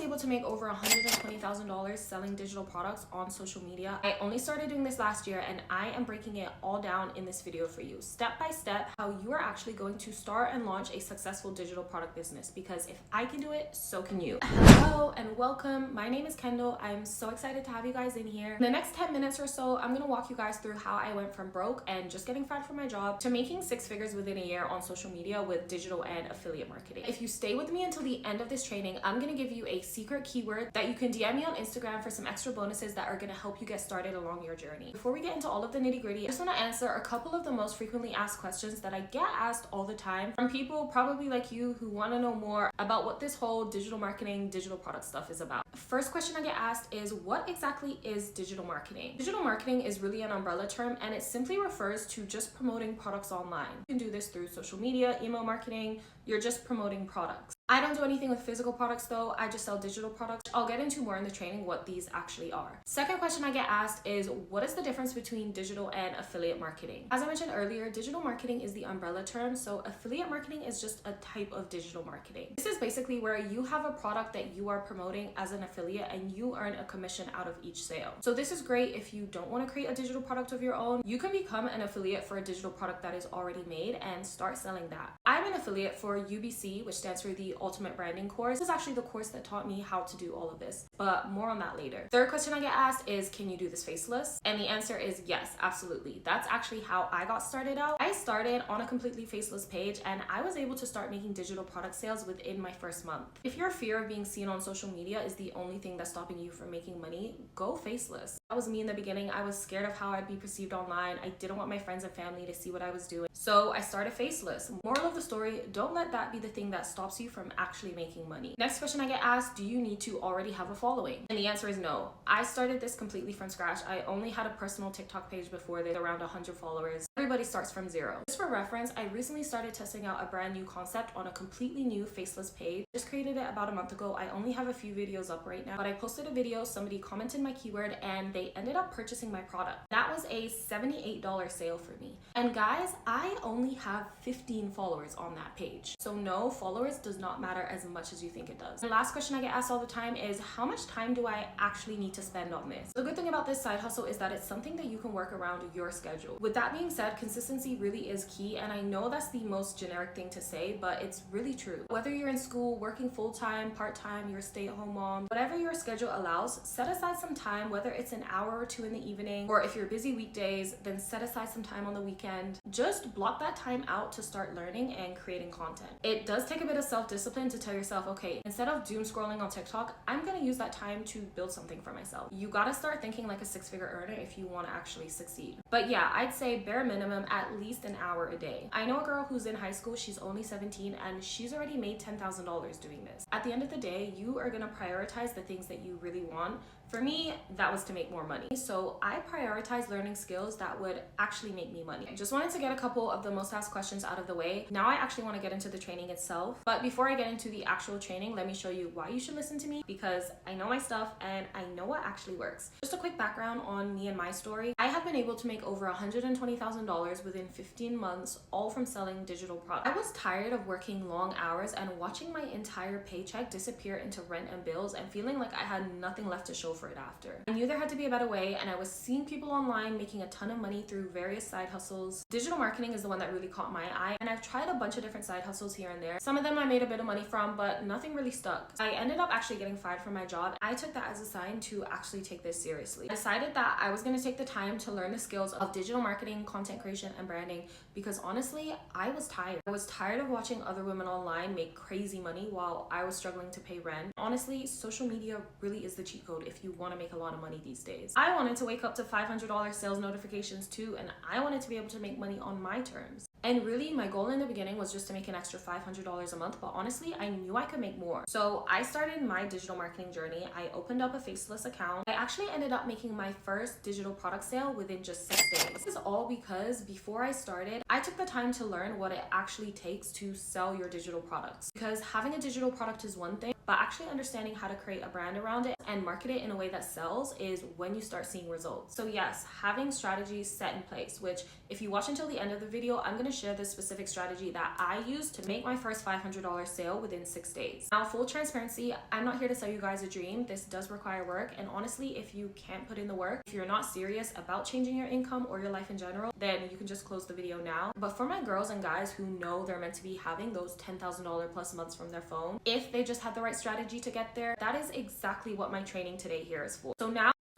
able to make over $120,000 selling digital products on social media. I only started doing this last year, and I am breaking it all down in this video for you, step by step, how you are actually going to start and launch a successful digital product business. Because if I can do it, so can you. Hello and welcome. My name is Kendall. I'm so excited to have you guys in here. In the next 10 minutes or so, I'm gonna walk you guys through how I went from broke and just getting fired from my job to making 6 figures within a year on social media with digital and affiliate marketing. If you stay with me until the end of this training, I'm gonna give you a secret keyword that you can DM me on Instagram for some extra bonuses that are gonna help you get started along your journey. Before we get into all of the nitty-gritty, I just wanna answer a couple of the most frequently asked questions that I get asked all the time from people probably like you who wanna know more about what this whole digital marketing, digital product stuff is about. First question I get asked is, what exactly is digital marketing? Digital marketing is really an umbrella term, and it simply refers to just promoting products online. You can do this through social media, email marketing, you're just promoting products. I don't do anything with physical products though, I just sell digital products. I'll get into more in the training what these actually are. Second question I get asked is, what is the difference between digital and affiliate marketing? As I mentioned earlier, digital marketing is the umbrella term, so affiliate marketing is just a type of digital marketing. This is basically where you have a product that you are promoting as an affiliate and you earn a commission out of each sale. So this is great if you don't want to create a digital product of your own. You can become an affiliate for a digital product that is already made and start selling that. I'm an affiliate for UBC, which stands for the Ultimate Branding Course. This is actually the course that taught me how to do all of this, but more on that later. Third question I get asked is, can you do this faceless? And the answer is yes, absolutely. That's actually how I got started out. I started on a completely faceless page and I was able to start making digital product sales within my first month. If your fear of being seen on social media is the only thing that's stopping you from making money, go faceless. That was me in the beginning. I was scared of how I'd be perceived online. I didn't want my friends and family to see what I was doing. So I started faceless. Moral of the story, don't let that be the thing that stops you from actually making money. Next question I get asked, do you need to already have a following? And the answer is no. I started this completely from scratch. I only had a personal TikTok page before this, around 100 followers. Everybody starts from zero. Just for reference, I recently started testing out a brand new concept on a completely new faceless page. Just created it about a month ago. I only have a few videos up right now, but I posted a video, somebody commented my keyword, and they ended up purchasing my product. That was a $78 sale for me. And guys, I only have 15 followers on that page. So no, followers does not matter as much as you think it does. The last question I get asked all the time is, how much time do I actually need to spend on this? The good thing about this side hustle is that it's something that you can work around your schedule. With that being said, consistency really is key, and I know that's the most generic thing to say, but it's really true. Whether you're in school, working full-time, part-time, you're a stay-at-home mom, whatever your schedule allows, set aside some time, whether it's an hour or two in the evening, or if you're busy weekdays, then set aside some time on the weekend. Just block that time out to start learning and creating content. It does take a bit of self-discipline to tell yourself, okay, instead of doom scrolling on TikTok, I'm gonna use that time to build something for myself. You gotta start thinking like a 6-figure earner if you wanna actually succeed. But yeah, I'd say bare minimum at least an hour a day. I know a girl who's in high school, she's only 17, and she's already made $10,000 doing this. At the end of the day, you are gonna prioritize the things that you really want. For me, that was to make more money. So I prioritized learning skills that would actually make me money. I just wanted to get a couple of the most asked questions out of the way. Now I actually want to get into the training itself. But before I get into the actual training, let me show you why you should listen to me, because I know my stuff and I know what actually works. Just a quick background on me and my story. I have been able to make over $120,000 within 15 months, all from selling digital products. I was tired of working long hours and watching my entire paycheck disappear into rent and bills and feeling like I had nothing left to show for it after. I knew there had to be a better way, and I was seeing people online making a ton of money through various side hustles. Digital marketing is the one that really caught my eye, and I've tried a bunch of different side hustles here and there. Some of them I made a bit of money from, but nothing really stuck. I ended up actually getting fired from my job. I took that as a sign to actually take this seriously. I decided that I was going to take the time to learn the skills of digital marketing, content creation, and branding, because honestly, I was tired. I was tired of watching other women online make crazy money while I was struggling to pay rent. Honestly, social media really is the cheat code if you want to make a lot of money these days. I wanted to wake up to $500 sales notifications too, and I wanted to be able to make money on my terms. And really, my goal in the beginning was just to make an extra $500 a month, but honestly, I knew I could make more. So I started my digital marketing journey. I opened up a faceless account. I actually ended up making my first digital product sale within just 6 days. This is all because before I started, I took the time to learn what it actually takes to sell your digital products. Because having a digital product is one thing, but actually understanding how to create a brand around it and market it in a way that sells is when you start seeing results. So yes, having strategies set in place, which if you watch until the end of the video, I'm going to share this specific strategy that I used to make my first $500 sale within 6 days. Now, full transparency, I'm not here to sell you guys a dream. This does require work, and honestly, if you can't put in the work, if you're not serious about changing your income or your life in general, then you can just close the video now. But for my girls and guys who know they're meant to be having those $10,000 plus months from their phone, if they just had the right strategy to get there, that is exactly what my training today here is for. So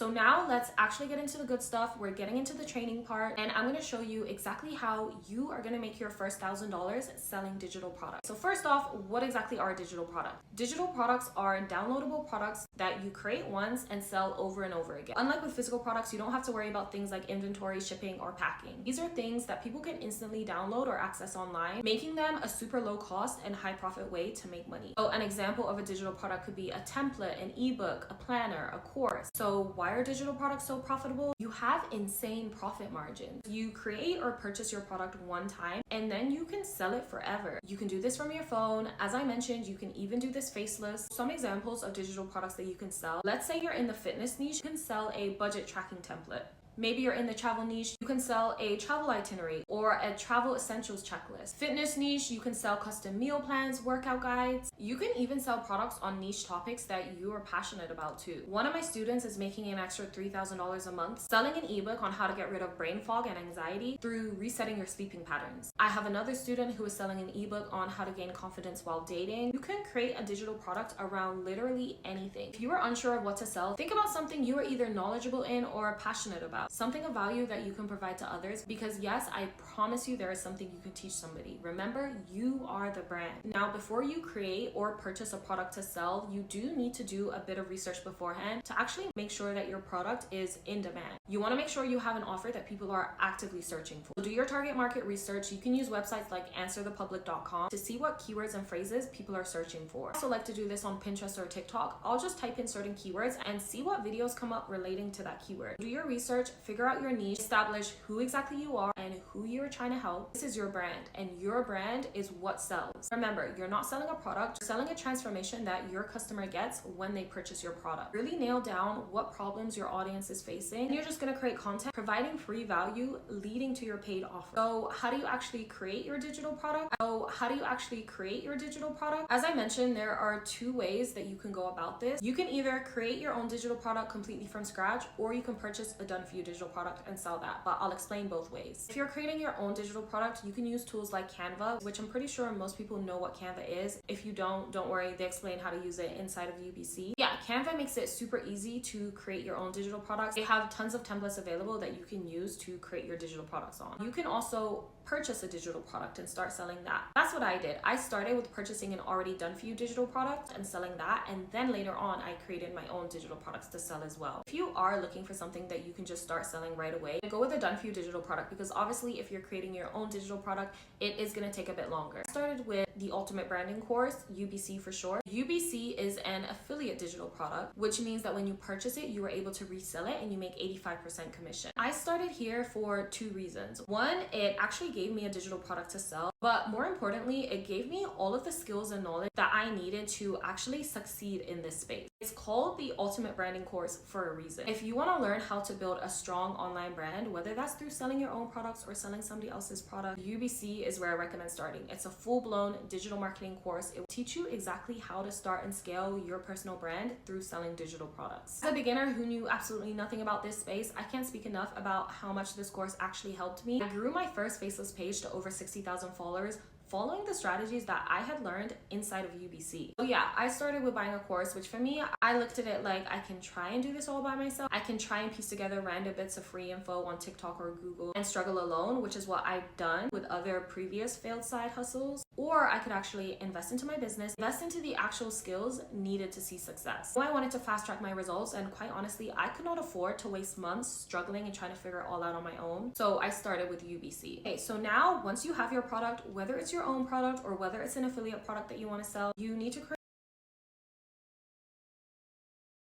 now let's actually get into the good stuff. We're getting into the training part, and I'm going to show you exactly how you are going to make your first $1,000 selling digital products. So first off, what exactly are digital products? Digital products are downloadable products that you create once and sell over and over again. Unlike with physical products, you don't have to worry about things like inventory, shipping, or packing. These are things that people can instantly download or access online, making them a super low cost and high profit way to make money. So an example of a digital product could be a template, an ebook, a planner, a course. So why are digital products so profitable? You have insane profit margins. You create or purchase your product one time and then you can sell it forever. You can do this from your phone. As I mentioned, you can even do this faceless. Some examples of digital products that you can sell. Let's say you're in the fitness niche, you can sell a budget tracking template. Maybe you're in the travel niche, you can sell a travel itinerary or a travel essentials checklist. Fitness niche, you can sell custom meal plans, workout guides. You can even sell products on niche topics that you are passionate about too. One of my students is making an extra $3,000 a month selling an ebook on how to get rid of brain fog and anxiety through resetting your sleeping patterns. I have another student who is selling an ebook on how to gain confidence while dating. You can create a digital product around literally anything. If you are unsure of what to sell, think about something you are either knowledgeable in or passionate about. Something of value that you can provide to others, because yes, I promise you there is something you can teach somebody. Remember, you are the brand. Now, before you create or purchase a product to sell, you do need to do a bit of research beforehand to actually make sure that your product is in demand. You want to make sure you have an offer that people are actively searching for. So do your target market research. You can use websites like answerthepublic.com to see what keywords and phrases people are searching for. I also like to do this on Pinterest or TikTok. I'll just type in certain keywords and see what videos come up relating to that keyword. Do your research, figure out your niche, establish who exactly you are and who you're trying to help. This is your brand, and your brand is what sells. Remember, you're not selling a product, you're selling a transformation that your customer gets when they purchase your product. Really nail down what problems your audience is facing, and you're just going to create content providing free value leading to your paid offer. So how do you actually create your digital product? As I mentioned, there are two ways that you can go about this. You can either create your own digital product completely from scratch, or you can purchase a done for you digital product and sell that, but I'll explain both ways. If you're creating your own digital product, you can use tools like Canva, which I'm pretty sure most people know what Canva is. If you don't worry, they explain how to use it inside of UBC. Yeah, Canva makes it super easy to create your own digital products. They have tons of templates available that you can use to create your digital products on. You can also purchase a digital product and start selling that. That's what I did. I started with purchasing an already done for you digital product and selling that, and then later on I created my own digital products to sell as well. If you are looking for something that you can just start selling right away, go with a done for you digital product, because obviously if you're creating your own digital product, it is going to take a bit longer. I started with the Ultimate Branding Course, UBC for short. UBC is an affiliate digital product, which means that when you purchase it, you are able to resell it and you make 85% commission. I started here for two reasons. One, it actually gave me a digital product to sell, but more importantly, it gave me all of the skills and knowledge that I needed to actually succeed in this space. It's called the Ultimate Branding Course for a reason. If you want to learn how to build a strong online brand, whether that's through selling your own products or selling somebody else's product, UBC is where I recommend starting. It's a full-blown digital marketing course. It will teach you exactly how to start and scale your personal brand through selling digital products. As a beginner who knew absolutely nothing about this space, I can't speak enough about how much this course actually helped me. I grew my first faceless page to over 60,000 followers following the strategies that I had learned inside of UBC. So yeah, I started with buying a course, which for me, I looked at it like I can try and do this all by myself. I can try and piece together random bits of free info on TikTok or Google and struggle alone, which is what I've done with other previous failed side hustles. Or I could actually invest into my business, invest into the actual skills needed to see success. So I wanted to fast track my results, and quite honestly, I could not afford to waste months struggling and trying to figure it all out on my own. So I started with UBC. Okay, so now once you have your product, whether it's your own product or whether it's an affiliate product that you want to sell, you need to create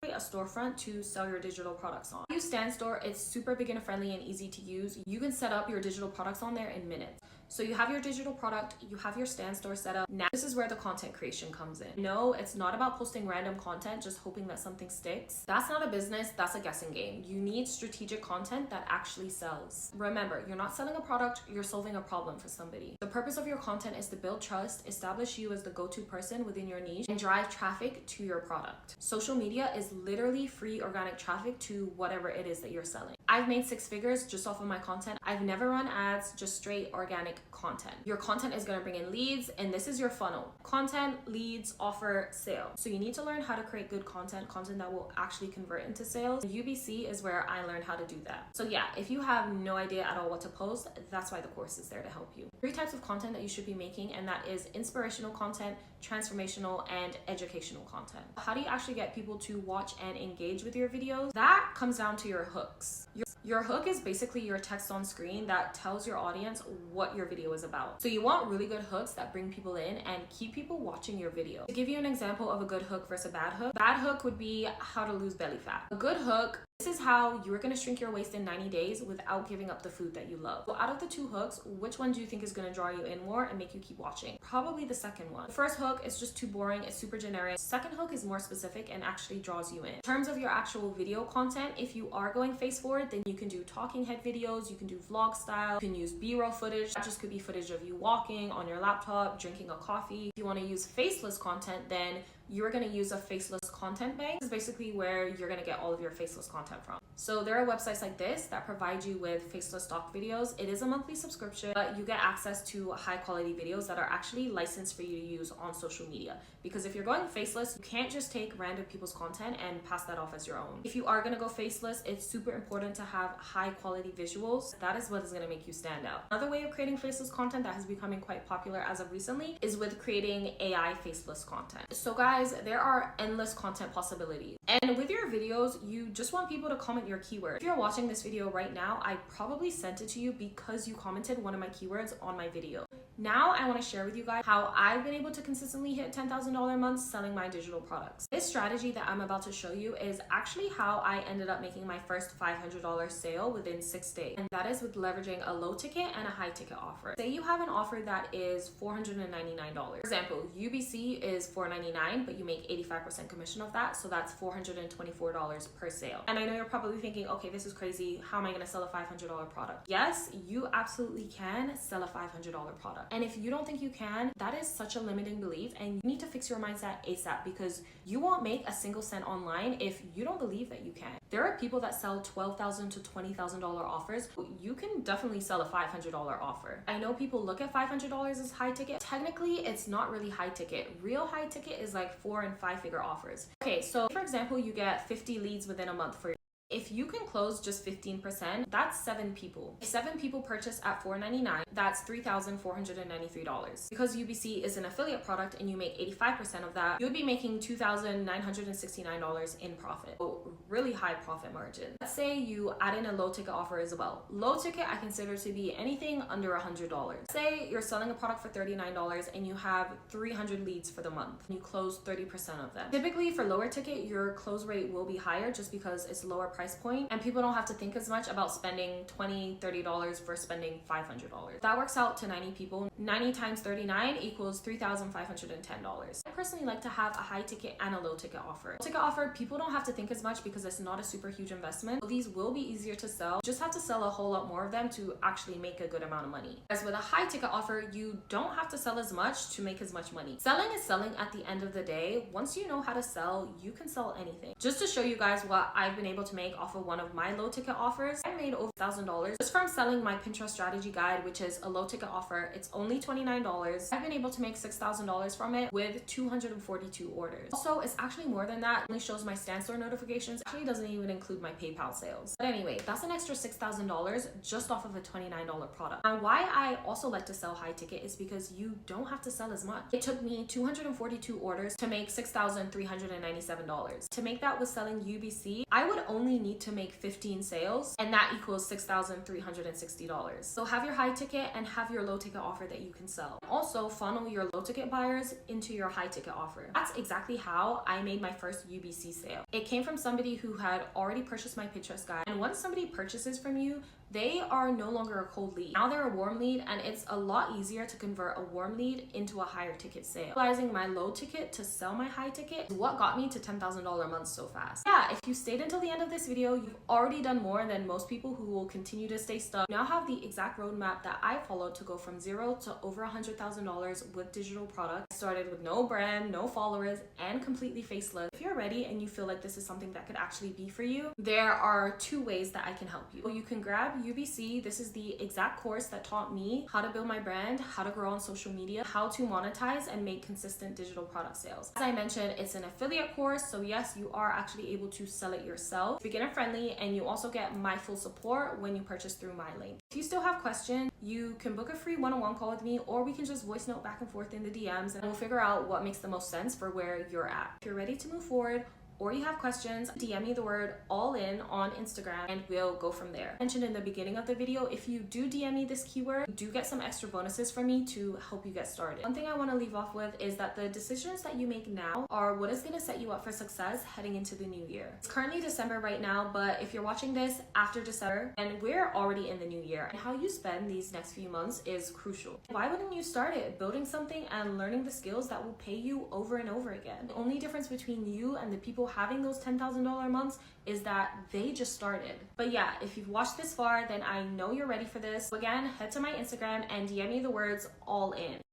a storefront to sell your digital products on. Use StanStore. It's super beginner friendly and easy to use. You can set up your digital products on there in minutes. So you have your digital product, you have your stand store set up. Now this is where the content creation comes in. No, it's not about posting random content just hoping that something sticks. That's not a business, that's a guessing game. You need strategic content that actually sells. Remember, you're not selling a product, you're solving a problem for somebody. The purpose of your content is to build trust, establish you as the go-to person within your niche, and drive traffic to your product. Social media is literally free organic traffic to whatever it is that you're selling. I've made 6 figures just off of my content. I've never run ads, just straight organic content. Your content is going to bring in leads, and this is your funnel: content, leads, offer, sale. So you need to learn how to create good content that will actually convert into sales. UBC is where I learned how to do that. So yeah, if you have no idea at all what to post, that's why the course is there to help you. 3 types of content that you should be making, and that is inspirational content, transformational, and educational content. How do you actually get people to watch and engage with your videos? That comes down to your hooks. Your hook is basically your text on screen that tells your audience what your video is about. So you want really good hooks that bring people in and keep people watching your video. To give you an example of a good hook versus a bad hook would be how to lose belly fat. A good hook: this is how you are going to shrink your waist in 90 days without giving up the food that you love. So out of the 2 hooks, which one do you think is going to draw you in more and make you keep watching? Probably the second one. The first hook is just too boring, it's super generic. Second hook is more specific and actually draws you in. In terms of your actual video content, if you are going face forward, then you can do talking head videos, you can do vlog style, you can use B-roll footage. That just could be footage of you walking on your laptop, drinking a coffee. If you want to use faceless content, then you're going to use a faceless content bank. This is basically where you're going to get all of your faceless content from. So there are websites like this that provide you with faceless stock videos. It is a monthly subscription, but you get access to high quality videos that are actually licensed for you to use on social media. Because if you're going faceless, you can't just take random people's content and pass that off as your own. If you are going to go faceless, it's super important to have high quality visuals. That is what is going to make you stand out. Another way of creating faceless content that has becoming quite popular as of recently is with creating AI faceless content. So guys, there are endless content possibilities. And with your videos, you just want people to comment your keyword. If you're watching this video right now, I probably sent it to you because you commented one of my keywords on my video. Now I want to share with you guys how I've been able to consistently hit $10,000 months selling my digital products. This strategy that I'm about to show you is actually how I ended up making my first $500 sale within 6 days. And that is with leveraging a low ticket and a high ticket offer. Say you have an offer that is $499. For example, UBC is $499, but you make 85% commission of that. So that's $424 per sale. And I know you're probably thinking, okay, this is crazy. How am I going to sell a $500 product? Yes, you absolutely can sell a $500 product. And if you don't think you can, that is such a limiting belief, and you need to fix your mindset ASAP, because you won't make a single cent online if you don't believe that you can. There are people that sell $12,000 to $20,000 offers. You can definitely sell a $500 offer. I know people look at $500 as high ticket. Technically, it's not really high ticket. Real high ticket is like 4 and 5 figure offers. Okay, so for example, you get 50 leads within a month for if you can close just 15%, that's 7 people. If 7 people purchase at $499, that's $3,493. Because UBC is an affiliate product and you make 85% of that, you would be making $2,969 in profit. So really high profit margin. Let's say you add in a low ticket offer as well. Low ticket I consider to be anything under $100. Say you're selling a product for $39 and you have 300 leads for the month. You close 30% of them. Typically for lower ticket, your close rate will be higher just because it's lower price point and people don't have to think as much about spending $20, $30 for spending $500. That works out to 90 people. 90 times 39 equals $3,510. I personally like to have a high ticket and a low ticket offer. Low ticket offer, people don't have to think as much because it's not a super huge investment. So these will be easier to sell. You just have to sell a whole lot more of them to actually make a good amount of money. As with a high ticket offer, you don't have to sell as much to make as much money. Selling is selling at the end of the day. Once you know how to sell, you can sell anything. Just to show you guys what I've been able to make off of one of my low ticket offers, I made over $1,000 just from selling my Pinterest strategy guide, which is a low ticket offer. It's only $29. I've been able to make $6,000 from it with 242 orders. Also, it's actually more than that. It only shows my stand store notifications. It actually doesn't even include my PayPal sales. But anyway, that's an extra $6,000 just off of a $29 product. Now, why I also like to sell high ticket is because you don't have to sell as much. It took me 242 orders to make $6,397. To make that with selling UBC, I would only only need to make 15 sales, and that equals $6,360. So have your high ticket and have your low ticket offer that you can sell. Also funnel your low ticket buyers into your high ticket offer. That's exactly how I made my first UBC sale. It came from somebody who had already purchased my Pinterest guide, and once somebody purchases from you, they are no longer a cold lead. Now they're a warm lead, and it's a lot easier to convert a warm lead into a higher ticket sale. Utilizing my low ticket to sell my high ticket is what got me to $10,000 a month so fast. Yeah, if you stayed until the end of this video, you've already done more than most people who will continue to stay stuck. You now have the exact roadmap that I followed to go from zero to over $100,000 with digital products. I started with no brand, no followers, and completely faceless. If you're ready and you feel like this is something that could actually be for you, there are two ways that I can help you. You can grab UBC. This is the exact course that taught me how to build my brand, how to grow on social media, how to monetize and make consistent digital product sales. As I mentioned, it's an affiliate course, so yes, you are actually able to sell it yourself. Beginner friendly, and you also get my full support when you purchase through my link. If you still have questions, you can book a free one-on-one call with me, or we can just voice note back and forth in the DMs, and we'll figure out what makes the most sense for where you're at. If you're ready to move forward, or you have questions, DM me the word all in on Instagram and we'll go from there. I mentioned in the beginning of the video, if you do DM me this keyword, you do get some extra bonuses from me to help you get started. One thing I want to leave off with is that the decisions that you make now are what is going to set you up for success heading into the new year. It's currently December right now, but if you're watching this after December, and we're already in the new year, and how you spend these next few months is crucial. Why wouldn't you start it building something and learning the skills that will pay you over and over again? The only difference between you and the people having those $10,000 months is that they just started. But yeah, if you've watched this far, then I know you're ready for this. So again, head to my Instagram and DM me the words all in.